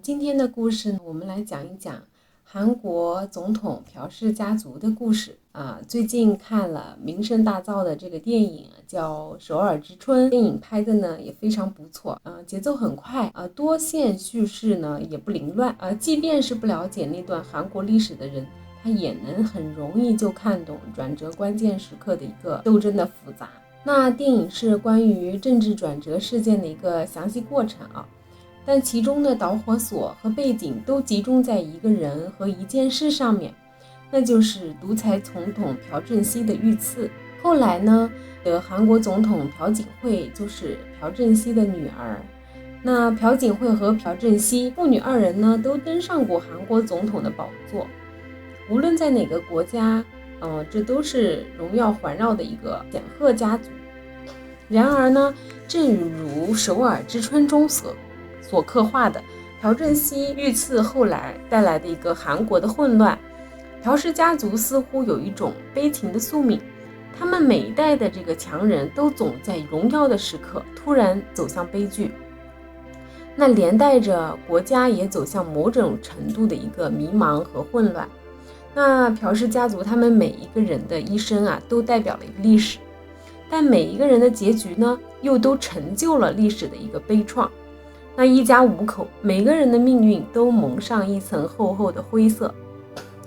今天的故事呢，我们来讲一讲韩国总统朴氏家族的故事最近看了名声大噪的这个电影叫《首尔之春》，电影拍的呢也非常不错节奏很快多线叙事呢也不凌乱即便是不了解那段韩国历史的人，他也能很容易就看懂转折关键时刻的一个斗争的复杂。那电影是关于政治转折事件的一个详细过程但其中的导火索和背景都集中在一个人和一件事上面，那就是独裁总统朴正熙的遇刺。后来呢，韩国总统朴槿惠就是朴正熙的女儿。那朴槿惠和朴正熙父女二人呢，都登上过韩国总统的宝座。无论在哪个国家，这都是荣耀环绕的一个显赫家族。然而呢，正如首尔之春中所刻画的，朴正熙遇刺后来带来的一个韩国的混乱，朴氏家族似乎有一种悲情的宿命，他们每一代的这个强人都总在荣耀的时刻突然走向悲剧，那连带着国家也走向某种程度的一个迷茫和混乱。那朴氏家族他们每一个人的一生都代表了一个历史，但每一个人的结局呢，又都成就了历史的一个悲怆。那一家五口，每个人的命运都蒙上一层厚厚的灰色。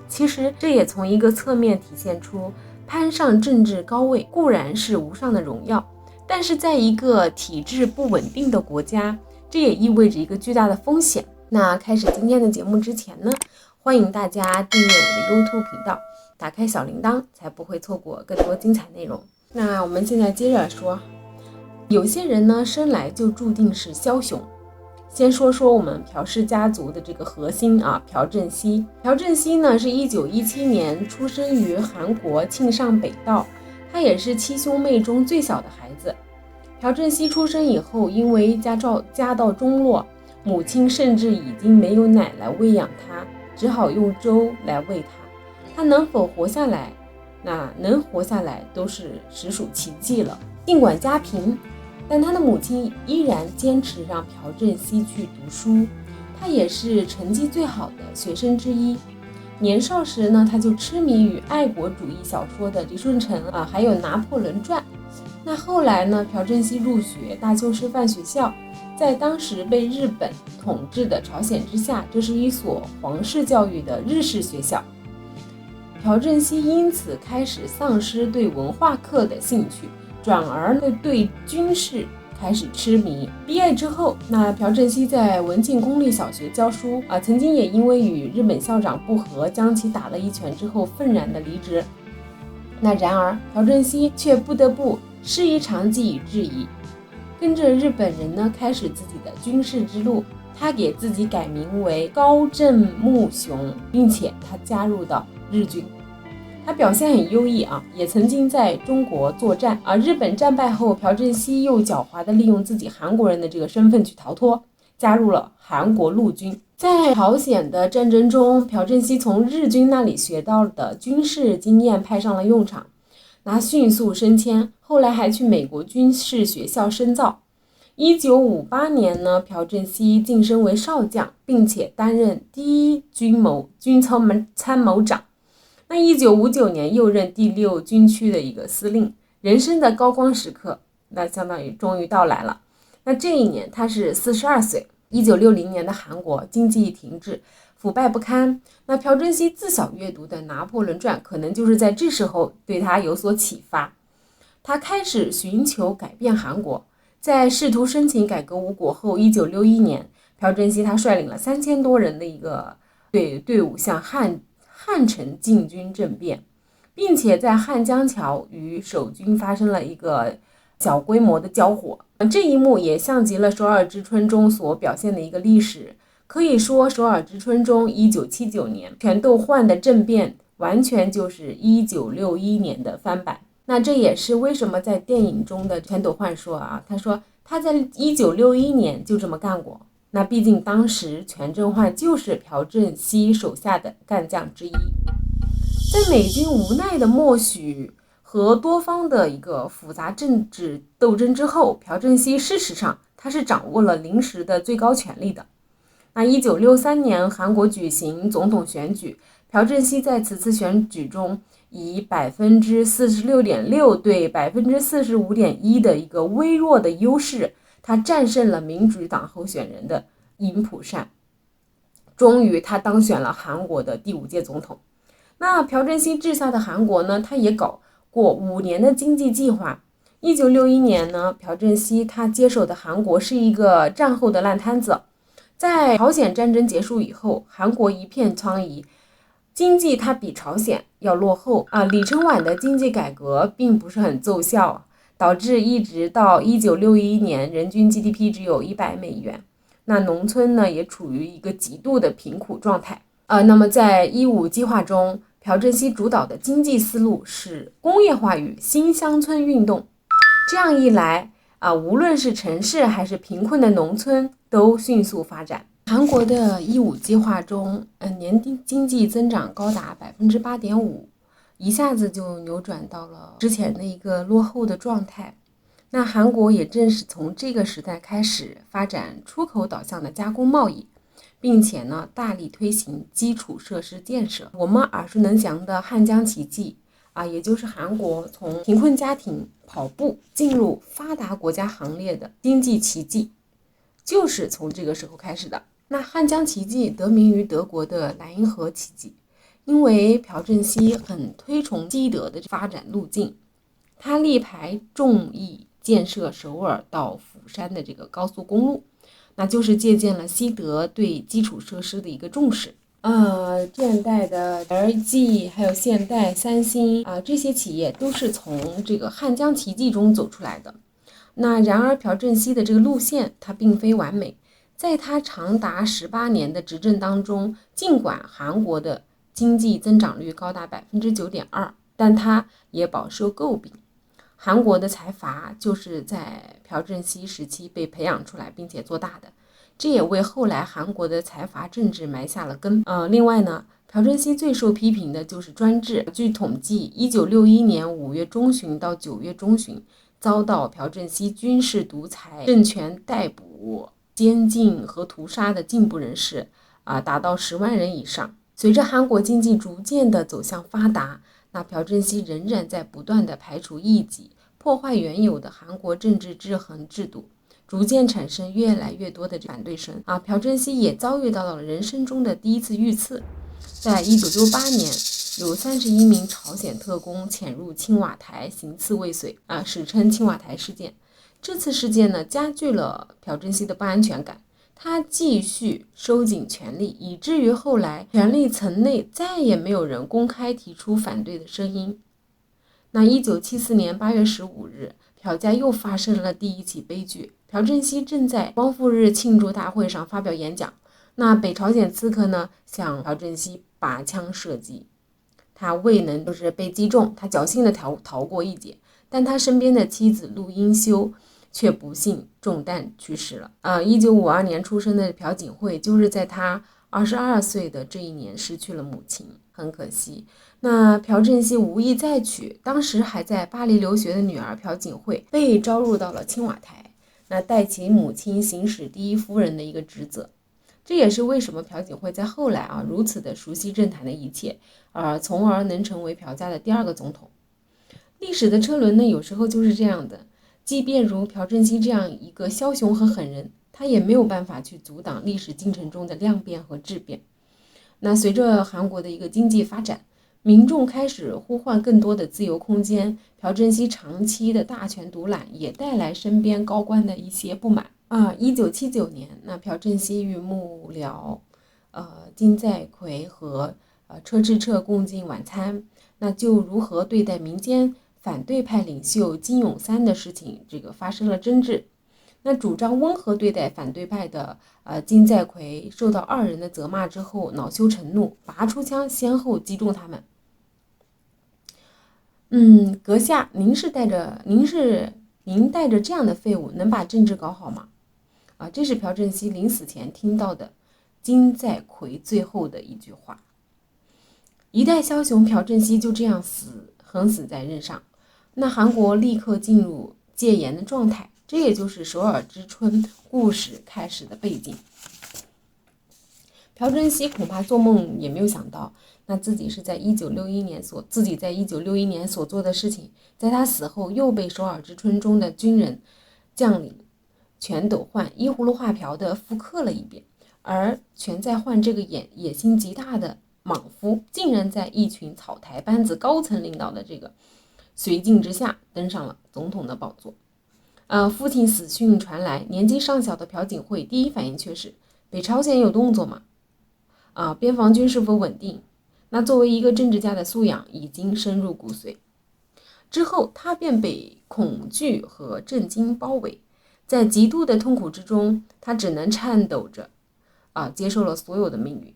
其实这也从一个侧面体现出，攀上政治高位固然是无上的荣耀，但是在一个体制不稳定的国家，这也意味着一个巨大的风险。那开始今天的节目之前呢，欢迎大家订阅我的 YouTube 频道，打开小铃铛，才不会错过更多精彩内容。那我们现在接着说，有些人呢，生来就注定是枭雄。先说说我们朴氏家族的这个核心朴正熙。朴正熙呢是1917年出生于韩国庆尚北道，他也是七兄妹中最小的孩子。朴正熙出生以后，因为家道中落，母亲甚至已经没有奶来喂养他，只好用粥来喂他。他能否活下来？那能活下来都是实属奇迹了。尽管家贫，但他的母亲依然坚持让朴正熙去读书，他也是成绩最好的学生之一。年少时呢，他就痴迷于爱国主义小说的李舜臣还有拿破仑传。那后来呢，朴正熙入学大邱师范学校，在当时被日本统治的朝鲜之下，这是一所皇室教育的日式学校。朴正熙因此开始丧失对文化课的兴趣，转而对军事开始痴迷。毕业之后，那朴正熙在文庆公立小学教书曾经也因为与日本校长不和，将其打了一拳之后愤然的离职。那然而朴正熙却不得不师夷长技以制夷，跟着日本人呢开始自己的军事之路。他给自己改名为高正睦雄，并且他加入到日军。他表现很优异也曾经在中国作战日本战败后，朴正熙又狡猾地利用自己韩国人的这个身份去逃脱，加入了韩国陆军。在朝鲜的战争中，朴正熙从日军那里学到的军事经验派上了用场，那迅速升迁，后来还去美国军事学校深造。1958年呢，朴正熙晋升为少将，并且担任第一军参谋长。那1959年又任第6军区的一个司令，人生的高光时刻，那相当于终于到来了。那这一年他是42岁。1960年的韩国经济停滞，腐败不堪。那朴正熙自小阅读的《拿破仑传》可能就是在这时候对他有所启发，他开始寻求改变韩国。在试图申请改革无果后，1961年，朴正熙他率领了3000多人的一个队伍向汉城进军政变，并且在汉江桥与守军发生了一个小规模的交火。这一幕也像极了首尔之春中所表现的一个历史。可以说，首尔之春中1979年全斗焕的政变完全就是1961年的翻版。那这也是为什么在电影中的全斗焕说他说他在1961年就这么干过。那毕竟当时全斗焕就是朴正熙手下的干将之一。在美军无奈的默许和多方的一个复杂政治斗争之后，朴正熙事实上他是掌握了临时的最高权力的。那1963年韩国举行总统选举，朴正熙在此次选举中以 46.6% 对 45.1% 的一个微弱的优势，他战胜了民主党候选人的尹普善，终于他当选了韩国的第5届总统。那朴正熙治下的韩国呢，他也搞过5年的经济计划。1961年呢，朴正熙他接手的韩国是一个战后的烂摊子。在朝鲜战争结束以后，韩国一片苍夷，经济它比朝鲜要落后啊。李承晚的经济改革并不是很奏效，导致一直到1961年人均 GDP 只有$100。那农村呢也处于一个极度的贫苦状态。那么在15计划中，朴正熙主导的经济思路是工业化与新乡村运动。这样一来无论是城市还是贫困的农村都迅速发展。韩国的15计划中，年经济增长高达 8.5%， 一下子就扭转到了之前的一个落后的状态。那韩国也正是从这个时代开始发展出口导向的加工贸易，并且呢大力推行基础设施建设。我们耳熟能详的汉江奇迹也就是韩国从贫困家庭跑步进入发达国家行列的经济奇迹，就是从这个时候开始的。那汉江奇迹得名于德国的莱茵河奇迹，因为朴正熙很推崇西德的发展路径，他力排众议建设首尔到釜山的这个高速公路，那就是借鉴了西德对基础设施的一个重视。现代的 LG 还有现代、三星这些企业都是从这个汉江奇迹中走出来的。那然而朴正熙的这个路线它并非完美，在他长达18年的执政当中，尽管韩国的经济增长率高达 9.2%， 但他也饱受诟病。韩国的财阀就是在朴正熙时期被培养出来并且做大的，这也为后来韩国的财阀政治埋下了根。另外呢，朴正熙最受批评的就是专制。据统计，1961年5月中旬到9月中旬，遭到朴正熙军事独裁政权逮捕、监禁和屠杀的进步人士达到10万人以上。随着韩国经济逐渐的走向发达，那朴正熙仍然在不断的排除异己，破坏原有的韩国政治制衡制度，逐渐产生越来越多的反对声朴正熙也遭遇到了人生中的第一次遇刺。在1968年，有31名朝鲜特工潜入青瓦台行刺未遂史称青瓦台事件。这次事件呢，加剧了朴正熙的不安全感，他继续收紧权力，以至于后来权力层内再也没有人公开提出反对的声音。那1974年8月15日，朴家又发生了第一起悲剧。朴正熙正在光复日庆祝大会上发表演讲，那北朝鲜刺客呢向朴正熙拔枪射击，他未能被击中，他侥幸的逃过一劫，但他身边的妻子陆英修却不幸中弹去世了。1952年出生的朴槿惠就是在他22岁的这一年失去了母亲，很可惜。那朴正熙无意再娶当时还在巴黎留学的女儿朴槿惠，被招入到了青瓦台，那代其母亲行使第一夫人的一个职责。这也是为什么朴槿惠在后来如此的熟悉政坛的一切，从而能成为朴家的第2个总统。历史的车轮呢，有时候就是这样的，即便如朴正熙这样一个枭雄和狠人，他也没有办法去阻挡历史进程中的量变和质变。那随着韩国的一个经济发展，民众开始呼唤更多的自由空间，朴正熙长期的大权独揽也带来身边高官的一些不满。1979年，那朴正熙与幕僚金在奎和车智澈共进晚餐，那就如何对待民间反对派领袖金泳三的事情发生了争执。那主张温和对待反对派的金在奎受到2人的责骂之后恼羞成怒，拔出枪先后击中他们。阁下，您带着这样的废物能把政治搞好吗？这是朴正熙临死前听到的金在奎最后的一句话。一代枭雄朴正熙就这样横死在任上，那韩国立刻进入戒严的状态，这也就是首尔之春故事开始的背景。朴正熙恐怕做梦也没有想到，那自己在1961年所做的事情，在他死后又被首尔之春中的军人将领全斗焕依葫芦画瓢的复刻了一遍。而全在焕这个野心极大的莽夫，竟然在一群草台班子高层领导的这个绥靖之下登上了总统的宝座。父亲死讯传来，年纪尚小的朴槿惠第一反应却是：北朝鲜有动作吗？边防军是否稳定？那作为一个政治家的素养已经深入骨髓。之后，他便被恐惧和震惊包围，在极度的痛苦之中，他只能颤抖着接受了所有的命运。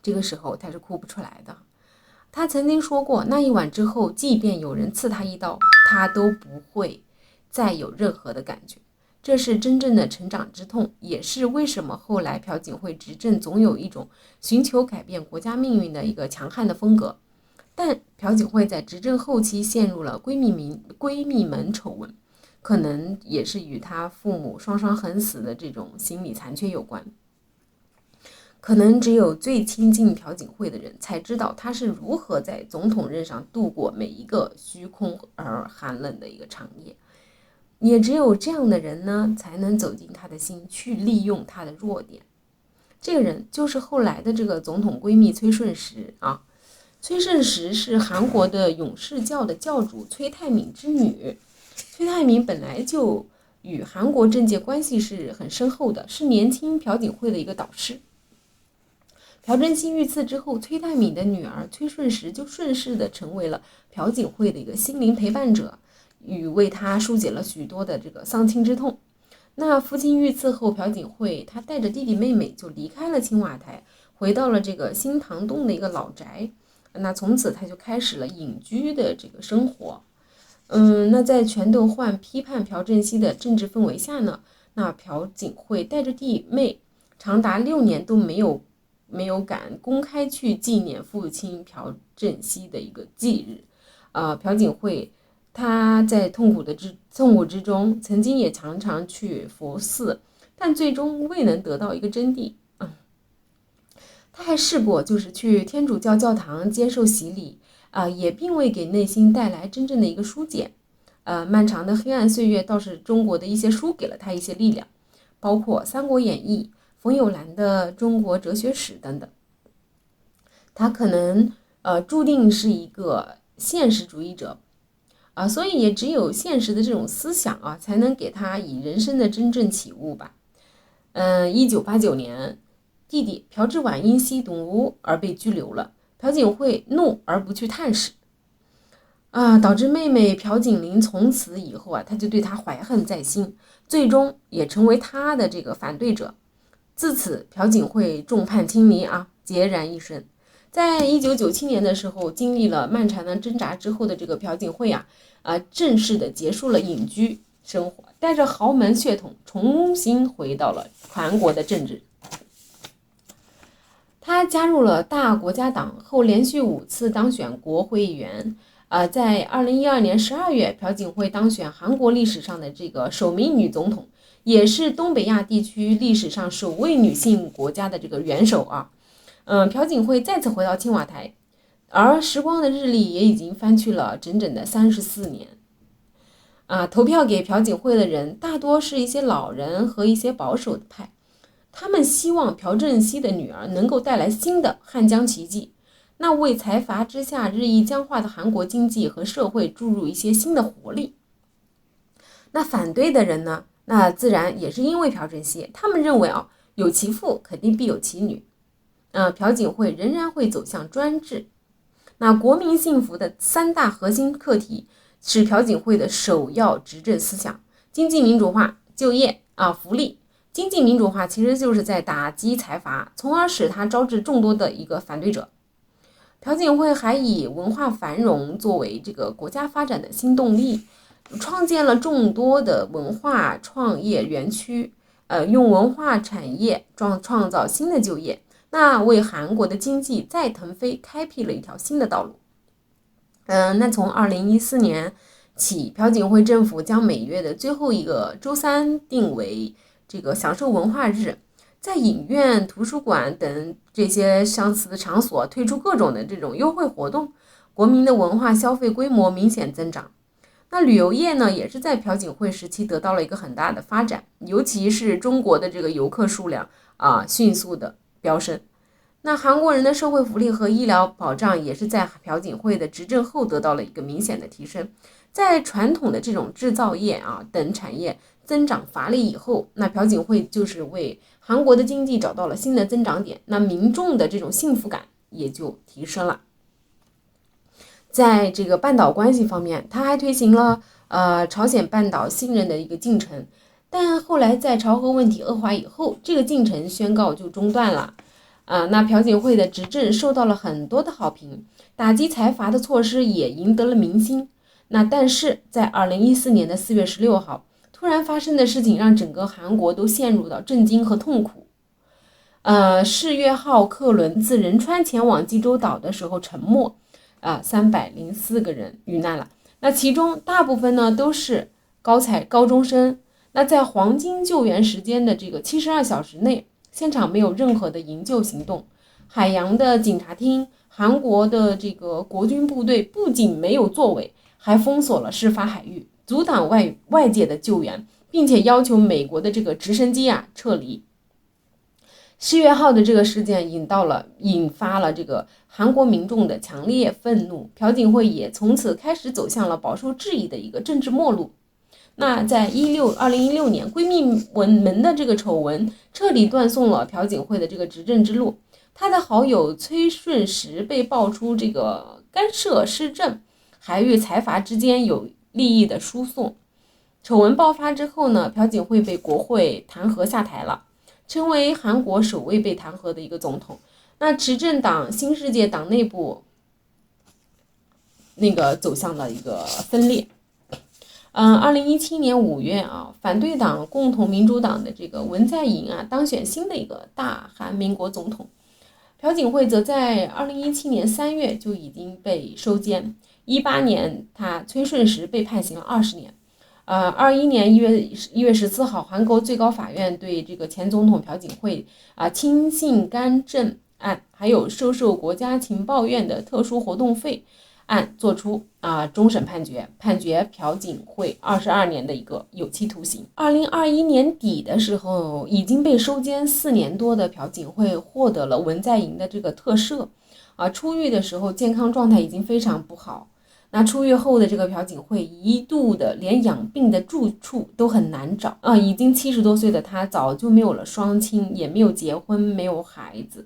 这个时候他是哭不出来的。他曾经说过，那一晚之后，即便有人刺他一刀，他都不会再有任何的感觉。这是真正的成长之痛，也是为什么后来朴槿惠执政总有一种寻求改变国家命运的一个强悍的风格。但朴槿惠在执政后期陷入了闺蜜门丑闻，可能也是与她父母双双横死的这种心理残缺有关。可能只有最亲近朴槿惠的人才知道她是如何在总统任上度过每一个虚空而寒冷的一个长夜，也只有这样的人呢，才能走进她的心，去利用她的弱点。这个人就是后来的这个总统闺蜜崔顺实啊。崔顺实是韩国的勇士教的教主崔泰敏之女。崔泰敏本来就与韩国政界关系是很深厚的，是年轻朴槿惠的一个导师。朴正熙遇刺之后，崔泰敏的女儿崔顺实就顺势的成为了朴槿惠的一个心灵陪伴者，与为他疏解了许多的这个丧亲之痛。那父亲遇刺后，朴槿惠他带着弟弟妹妹就离开了青瓦台，回到了这个新堂洞的一个老宅。那从此他就开始了隐居的这个生活。那在全斗焕批判朴正熙的政治氛围下呢，那朴槿惠带着弟妹长达6年都没有敢公开去纪念父亲朴正熙的一个忌日。朴槿惠他在痛苦之中，曾经也常常去佛寺，但最终未能得到一个真谛。他还试过就是去天主教教堂接受洗礼，也并未给内心带来真正的一个疏解。漫长的黑暗岁月倒是中国的一些书给了他一些力量，包括《三国演义》、冯友兰的《中国哲学史》等等。他可能注定是一个现实主义者所以也只有现实的这种思想才能给他以人生的真正启悟吧。1989年，弟弟朴智婉因吸毒而被拘留了，朴槿惠怒而不去探视导致妹妹朴槿玲从此以后他就对他怀恨在心，最终也成为他的这个反对者。自此朴槿惠众叛亲离孑然一身。在1997年的时候，经历了漫长的挣扎之后的这个朴槿惠正式的结束了隐居生活，带着豪门血统重新回到了韩国的政治。他加入了大国家党后，连续5次当选国会议员。在2012年12月，朴槿惠当选韩国历史上的这个首名女总统，也是东北亚地区历史上首位女性国家的这个元首朴槿惠再次回到青瓦台，而时光的日历也已经翻去了整整的34年。投票给朴槿惠的人大多是一些老人和一些保守的派，他们希望朴正熙的女儿能够带来新的汉江奇迹，那为财阀之下日益僵化的韩国经济和社会注入一些新的活力。那反对的人呢，那自然也是因为朴正熙，他们认为有其父肯定必有其女，朴槿惠仍然会走向专制。那国民幸福的3大核心课题是朴槿惠的首要执政思想：经济民主化、就业福利。经济民主化其实就是在打击财阀，从而使他招致众多的一个反对者。朴槿惠还以文化繁荣作为这个国家发展的新动力，创建了众多的文化创业园区，用文化产业创造新的就业，那为韩国的经济再腾飞开辟了一条新的道路。那从2014年起，朴槿惠政府将每月的最后一个周三定为这个享受文化日，在影院、图书馆等这些相似的场所推出各种的这种优惠活动，国民的文化消费规模明显增长。那旅游业呢，也是在朴槿惠时期得到了一个很大的发展，尤其是中国的这个游客数量迅速的飙升。那韩国人的社会福利和医疗保障也是在朴槿惠的执政后得到了一个明显的提升。在传统的这种制造业等产业增长乏力以后，那朴槿惠就是为韩国的经济找到了新的增长点，那民众的这种幸福感也就提升了。在这个半岛关系方面，他还推行了朝鲜半岛信任的一个进程，但后来在朝核问题恶化以后，这个进程宣告就中断了。那朴槿惠的执政受到了很多的好评，打击财阀的措施也赢得了民心。那但是在2014年的4月16号，突然发生的事情让整个韩国都陷入到震惊和痛苦。世越号客轮自仁川前往济州岛的时候沉没。304个人遇难了，那其中大部分呢都是高中生。那在黄金救援时间的这个72小时内，现场没有任何的营救行动。海洋的警察厅，韩国的这个国军部队不仅没有作为，还封锁了事发海域，阻挡外界的救援，并且要求美国的这个直升机撤离。世越号的这个事件引发了这个韩国民众的强烈愤怒，朴槿惠也从此开始走向了饱受质疑的一个政治末路。那在2016年，闺蜜门的这个丑闻彻底断送了朴槿惠的这个执政之路。她的好友崔顺实被爆出这个干涉施政，还与财阀之间有利益的输送。丑闻爆发之后呢，朴槿惠被国会弹劾下台了，成为韩国首位被弹劾的一个总统。那执政党新世界党内部走向了一个分裂。2017年5月反对党共同民主党的这个文在寅当选新的一个大韩民国总统。朴槿惠则在2017年3月就已经被收监，18年崔顺实被判刑了20年。21年1月14号，韩国最高法院对这个前总统朴槿惠亲信干政案，还有收受国家情报院的特殊活动费案作出终审判决，朴槿惠22年的一个有期徒刑。2021年底的时候，已经被收监4年多的朴槿惠获得了文在寅的这个特赦，出狱的时候健康状态已经非常不好。那出狱后的这个朴槿惠一度的连养病的住处都很难找已经70多岁的她早就没有了双亲，也没有结婚，没有孩子。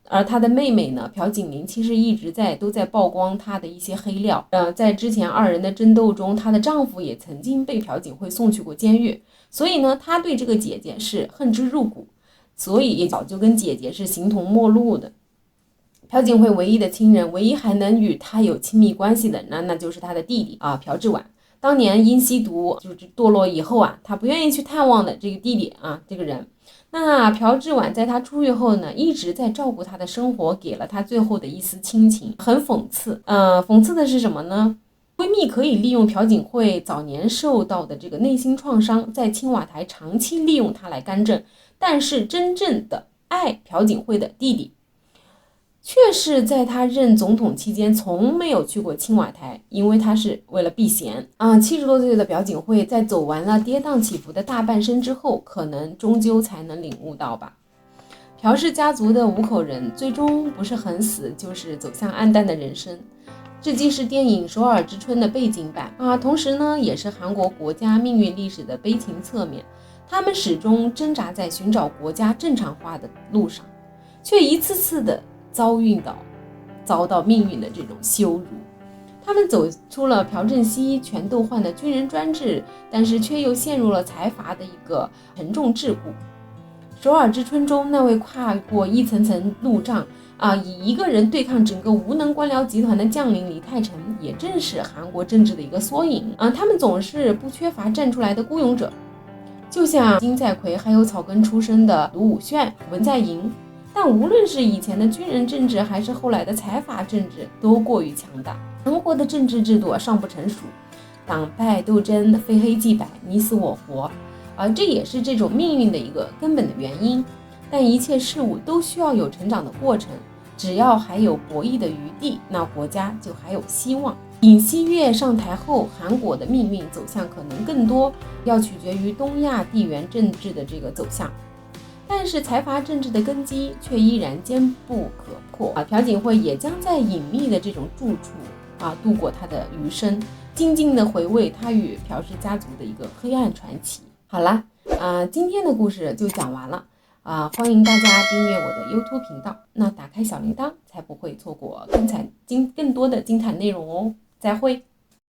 而她的妹妹呢，朴槿令其实一直都在曝光她的一些黑料。在之前2人的争斗中，她的丈夫也曾经被朴槿惠送去过监狱，所以呢，她对这个姐姐是恨之入骨，所以也早就跟姐姐是形同陌路的。朴槿惠唯一的亲人，唯一还能与她有亲密关系的，那就是她的弟弟朴智婉。当年因吸毒就是堕落以后她不愿意去探望的这个弟弟这个人。那朴智婉在她出狱后呢，一直在照顾她的生活，给了她最后的一丝亲情，很讽刺。讽刺的是什么呢？闺蜜可以利用朴槿惠早年受到的这个内心创伤，在青瓦台长期利用她来干政，但是真正的爱朴槿惠的弟弟却是在他任总统期间从没有去过青瓦台，因为他是为了避嫌70多岁的朴槿惠在走完了跌宕起伏的大半生之后，可能终究才能领悟到吧。朴氏家族的5口人最终不是很死，就是走向暗淡的人生。这既是电影《首尔之春》的背景板同时呢，也是韩国国家命运历史的悲情侧面。他们始终挣扎在寻找国家正常化的路上，却一次次的遭到命运的这种羞辱。他们走出了朴正熙全斗焕的军人专制，但是却又陷入了财阀的一个沉重桎梏。首尔之春中那位跨过一层层路障以一个人对抗整个无能官僚集团的将领李泰成，也正是韩国政治的一个缩影他们总是不缺乏站出来的孤勇者，就像金在奎，还有草根出身的卢武铉、文在寅。但无论是以前的军人政治，还是后来的财阀政治，都过于强大。韩国的政治制度尚不成熟，党派斗争非黑即白，你死我活这也是这种命运的一个根本的原因。但一切事物都需要有成长的过程，只要还有博弈的余地，那国家就还有希望。尹锡悦上台后，韩国的命运走向可能更多要取决于东亚地缘政治的这个走向，但是财阀政治的根基却依然坚不可破朴槿惠也将在隐秘的这种住处度过他的余生，静静的回味他与朴氏家族的一个黑暗传奇。好了，今天的故事就讲完了欢迎大家订阅我的 YouTube 频道，那打开小铃铛才不会错过更多的精彩内容哦。再会。